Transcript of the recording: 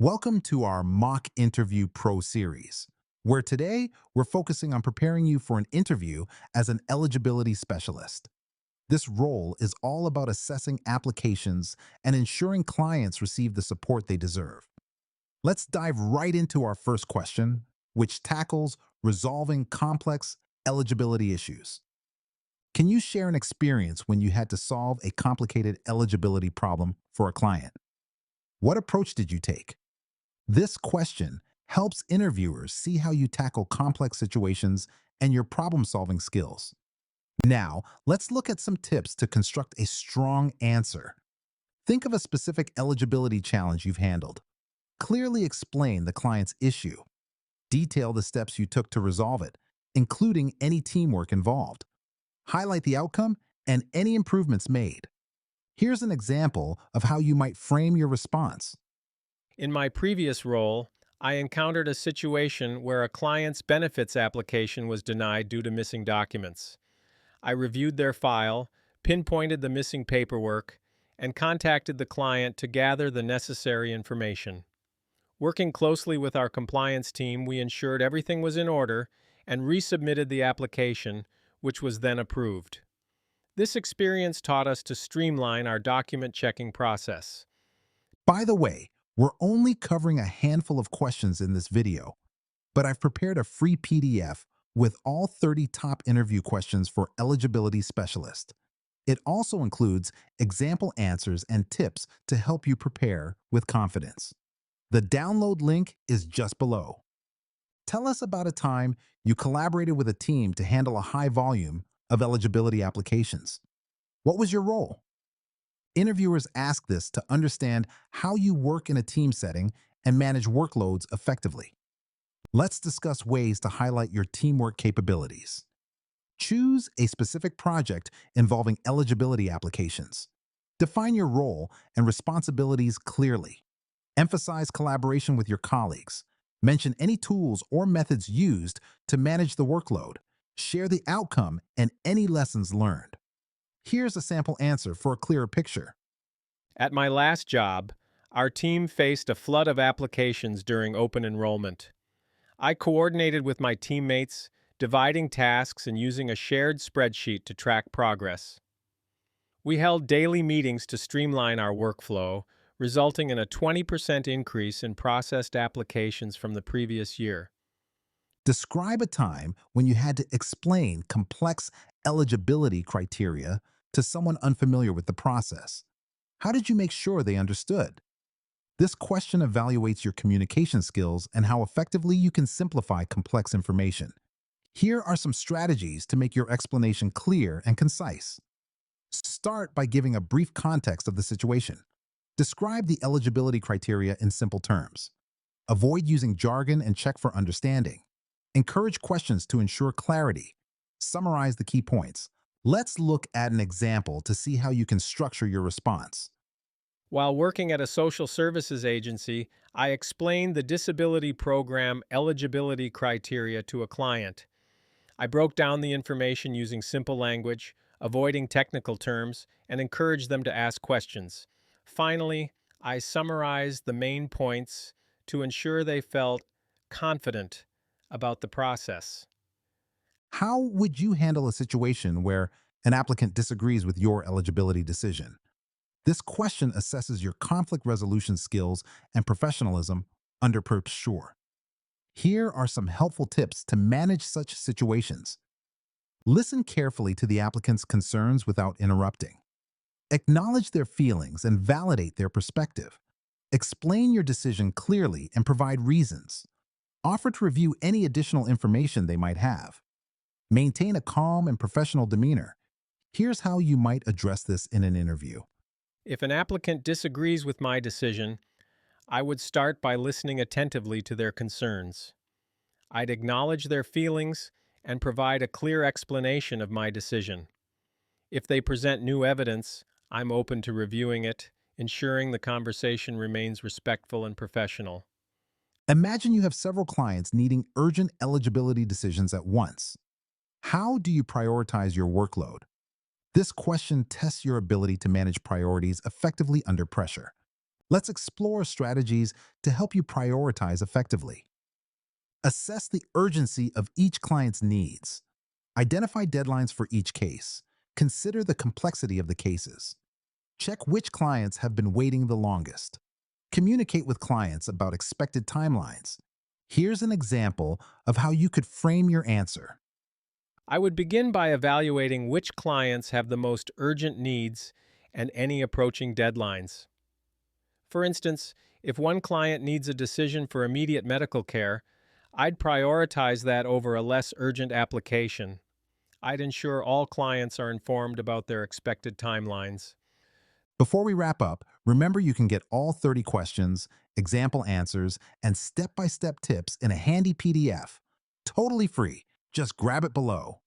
Welcome to our Mock Interview Pro series, where today we're focusing on preparing you for an interview as an eligibility specialist. This role is all about assessing applications and ensuring clients receive the support they deserve. Let's dive right into our first question, which tackles resolving complex eligibility issues. Can you share an experience when you had to solve a complicated eligibility problem for a client? What approach did you take? This question helps interviewers see how you tackle complex situations and your problem-solving skills. Now, let's look at some tips to construct a strong answer. Think of a specific eligibility challenge you've handled. Clearly explain the client's issue. Detail the steps you took to resolve it, including any teamwork involved. Highlight the outcome and any improvements made. Here's an example of how you might frame your response. In my previous role, I encountered a situation where a client's benefits application was denied due to missing documents. I reviewed their file, pinpointed the missing paperwork, and contacted the client to gather the necessary information. Working closely with our compliance team, we ensured everything was in order and resubmitted the application, which was then approved. This experience taught us to streamline our document checking process. By the way, we're only covering a handful of questions in this video, but I've prepared a free PDF with all 30 top interview questions for eligibility specialist. It also includes example answers and tips to help you prepare with confidence. The download link is just below. Tell us about a time you collaborated with a team to handle a high volume of eligibility applications. What was your role? Interviewers ask this to understand how you work in a team setting and manage workloads effectively. Let's discuss ways to highlight your teamwork capabilities. Choose a specific project involving eligibility applications. Define your role and responsibilities clearly. Emphasize collaboration with your colleagues. Mention any tools or methods used to manage the workload. Share the outcome and any lessons learned. Here's a sample answer for a clearer picture. At my last job, our team faced a flood of applications during open enrollment. I coordinated with my teammates, dividing tasks and using a shared spreadsheet to track progress. We held daily meetings to streamline our workflow, resulting in a 20% increase in processed applications from the previous year. Describe a time when you had to explain complex eligibility criteria to someone unfamiliar with the process. How did you make sure they understood? This question evaluates your communication skills and how effectively you can simplify complex information. Here are some strategies to make your explanation clear and concise. Start by giving a brief context of the situation. Describe the eligibility criteria in simple terms. Avoid using jargon and check for understanding. Encourage questions to ensure clarity. Summarize the key points. Let's look at an example to see how you can structure your response. While working at a social services agency, I explained the disability program eligibility criteria to a client. I broke down the information using simple language, avoiding technical terms, and encouraged them to ask questions. Finally, I summarized the main points to ensure they felt confident about the process. How would you handle a situation where an applicant disagrees with your eligibility decision? This question assesses your conflict resolution skills and professionalism under pressure. Here are some helpful tips to manage such situations. Listen carefully to the applicant's concerns without interrupting. Acknowledge their feelings and validate their perspective. Explain your decision clearly and provide reasons. Offer to review any additional information they might have. Maintain a calm and professional demeanor. Here's how you might address this in an interview. If an applicant disagrees with my decision, I would start by listening attentively to their concerns. I'd acknowledge their feelings and provide a clear explanation of my decision. If they present new evidence, I'm open to reviewing it, ensuring the conversation remains respectful and professional. Imagine you have several clients needing urgent eligibility decisions at once. How do you prioritize your workload? This question tests your ability to manage priorities effectively under pressure. Let's explore strategies to help you prioritize effectively. Assess the urgency of each client's needs. Identify deadlines for each case. Consider the complexity of the cases. Check which clients have been waiting the longest. Communicate with clients about expected timelines. Here's an example of how you could frame your answer. I would begin by evaluating which clients have the most urgent needs and any approaching deadlines. For instance, if one client needs a decision for immediate medical care, I'd prioritize that over a less urgent application. I'd ensure all clients are informed about their expected timelines. Before we wrap up, remember you can get all 30 questions, example answers, and step-by-step tips in a handy PDF. Totally free. Just grab it below.